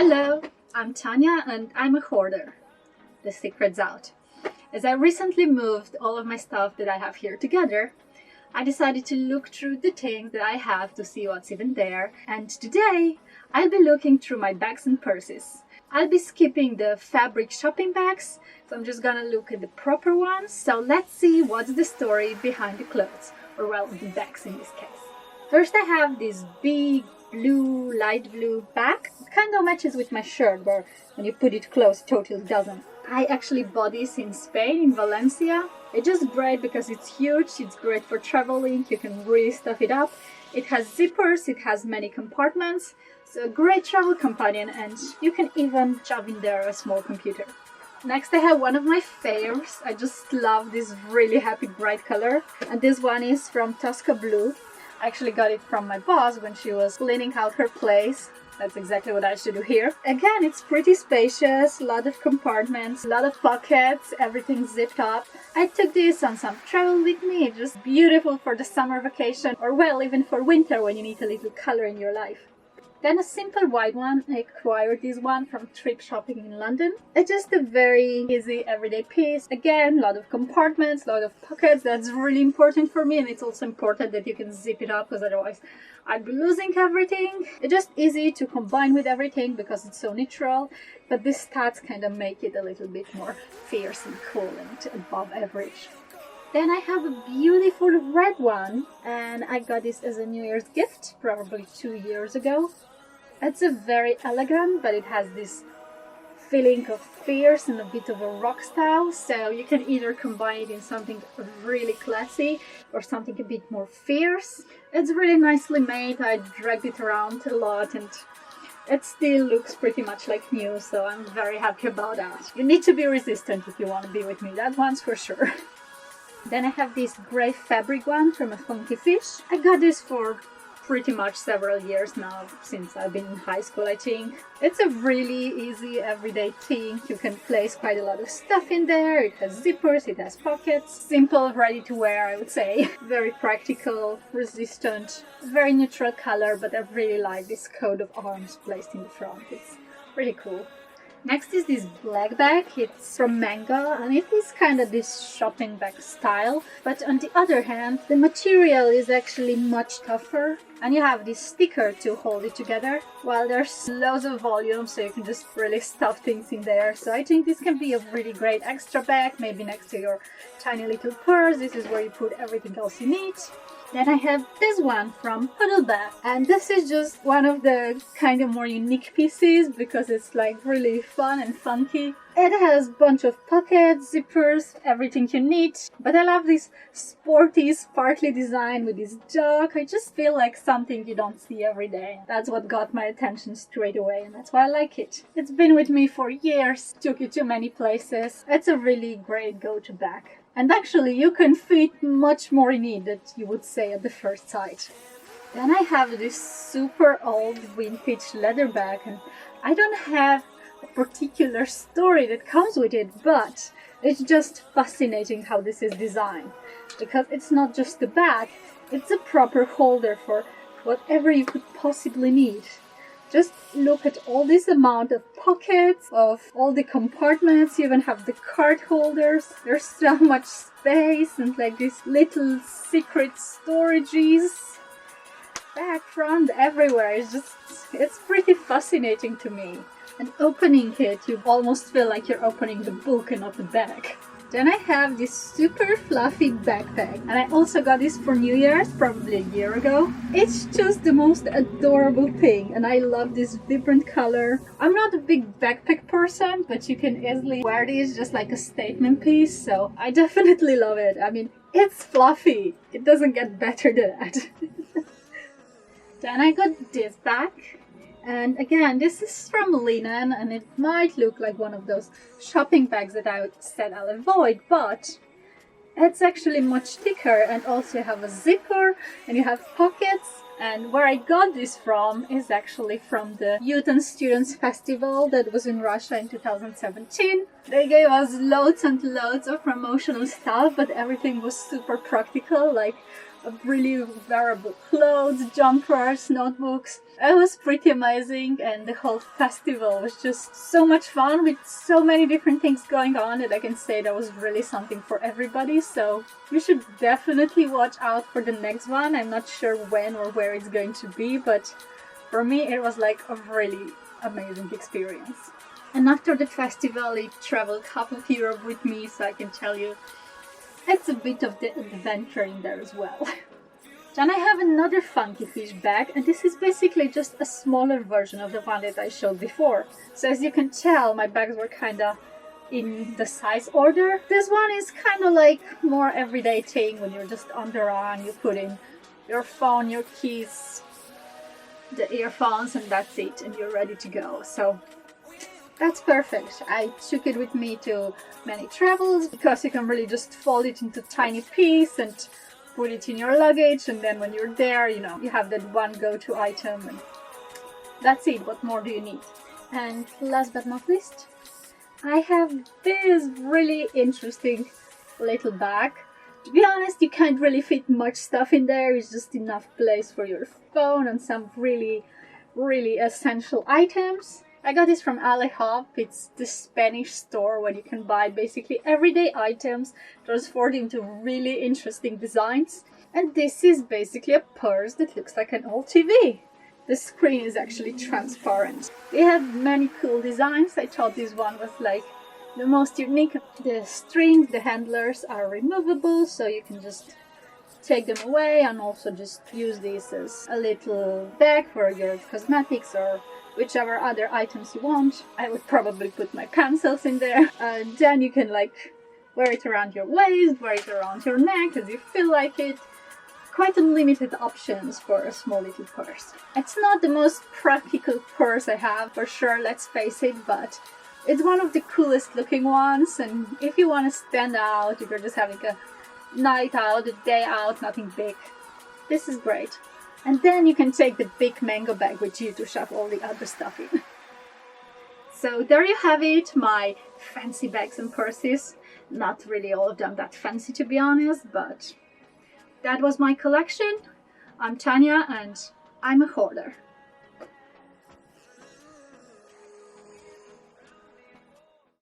Hello, I'm Tanya and I'm a hoarder. The secret's out. As I recently moved all of my stuff that I have here together, I decided to look through the things that I have to see what's even there. And today, I'll be looking through my bags and purses. I'll be skipping the fabric shopping bags, so I'm just gonna look at the proper ones. So let's see what's the story behind the clothes, or well, the bags in this case. First I have this big blue, light blue bag. It kind of matches with my shirt, but when you put it close, totally doesn't. I actually bought this in Spain, in Valencia. It's just great because it's huge, it's great for traveling, you can really stuff it up. It has zippers, it has many compartments, so a great travel companion, and you can even shove in there a small computer. Next I have one of my faves. I just love this really happy bright color, and this one is from Tosca Blue. I actually got it from my boss when she was cleaning out her place. That's exactly what I should do here. Again, it's pretty spacious, a lot of compartments, a lot of pockets, everything zipped up. I took this on some travel with me. It's just beautiful for the summer vacation, or well, even for winter when you need a little color in your life. Then a simple white one. I acquired this one from trip shopping in London. It's just a very easy everyday piece. Again, a lot of compartments, a lot of pockets. That's really important for me, and it's also important that you can zip it up because otherwise I'd be losing everything. It's just easy to combine with everything because it's so neutral, but these stats kind of make it a little bit more fierce and cool and above average. Then I have a beautiful red one, and I got this as a New Year's gift probably 2 years ago. It's a very elegant, but it has this feeling of fierce and a bit of a rock style, so you can either combine it in something really classy or something a bit more fierce. It's really nicely made. I dragged it around a lot and it still looks pretty much like new, so I'm very happy about that. You need to be resistant if you want to be with me, that one's for sure. Then I have this grey fabric one from a Funky Fish. I got this for pretty much several years now, since I've been in high school, I think. It's a really easy everyday thing. You can place quite a lot of stuff in there. It has zippers, it has pockets. Simple, ready to wear, I would say. Very practical, resistant, very neutral color, but I really like this coat of arms placed in the front. It's really cool. Next is this black bag. It's from Mango, and it is kind of this shopping bag style, but on the other hand, the material is actually much tougher, and you have this sticker to hold it together, while there's loads of volume, so you can just really stuff things in there. So I think this can be a really great extra bag, maybe next to your tiny little purse. This is where you put everything else you need. Then I have this one from Bag, and this is just one of the kind of more unique pieces because it's like really fun and funky. It has a bunch of pockets, zippers, everything you need, but I love this sporty, sparkly design with this dog. I just feel like something you don't see every day. That's what got my attention straight away, and that's why I like it. It's been with me for years, took it to many places. It's a really great go-to bag. And actually, you can fit much more in it than you would say at the first sight. Then I have this super old vintage leather bag, and I don't have a particular story that comes with it, but it's just fascinating how this is designed. Because it's not just a bag, it's a proper holder for whatever you could possibly need. Just look at all this amount of pockets, of all the compartments. You even have the card holders. There's so much space and like these little secret storages. Back, front, everywhere. It's pretty fascinating to me. And opening it, you almost feel like you're opening the book and not the bag. Then I have this super fluffy backpack, and I also got this for New Year's, probably a year ago. It's just the most adorable thing, and I love this vibrant color. I'm not a big backpack person, but you can easily wear this just like a statement piece, so I definitely love it. I mean, it's fluffy. It doesn't get better than that. Then I got this bag. And again, this is from linen, and it might look like one of those shopping bags that I said I'll avoid, but it's actually much thicker, and also you have a zipper and you have pockets. And where I got this from is actually from the Youth and Students Festival that was in Russia in 2017. They gave us loads and loads of promotional stuff, but everything was super practical, like of really wearable clothes, jumpers, notebooks. It was pretty amazing, and the whole festival was just so much fun with so many different things going on that I can say that was really something for everybody. So you should definitely watch out for the next one. I'm not sure when or where it's going to be, but for me it was like a really amazing experience. And after the festival, I traveled half of Europe with me, so I can tell you it's a bit of the adventure in there as well. Then I have another funky fish bag, and this is basically just a smaller version of the one that I showed before. So as you can tell, my bags were kinda in the size order. This one is kinda like more everyday thing when you're just on the run. You put in your phone, your keys, the earphones, and that's it, and you're ready to go. So that's perfect. I took it with me to many travels because you can really just fold it into tiny piece and put it in your luggage, and then when you're there, you know, you have that one go-to item, and that's it. What more do you need? And last but not least, I have this really interesting little bag. To be honest, you can't really fit much stuff in there. It's just enough place for your phone and some really essential items. I got this from Alehop. It's the Spanish store where you can buy basically everyday items transformed into really interesting designs. And this is basically a purse that looks like an old TV. The screen is actually transparent. They have many cool designs. I thought this one was like the most unique. The strings, the handlers are removable, so you can just take them away and also just use this as a little bag for your cosmetics or whichever other items you want. I would probably put my pencils in there, and then you can like wear it around your waist, wear it around your neck as you feel like it. Quite unlimited options for a small little purse. It's not the most practical purse I have, for sure, let's face it, but it's one of the coolest looking ones, and if you want to stand out, if you're just having a night out, a day out, nothing big, this is great. And then you can take the big mango bag with you to shove all the other stuff in. So there you have it, my fancy bags and purses. Not really all of them that fancy, to be honest, but that was my collection. I'm Tanya and I'm a hoarder.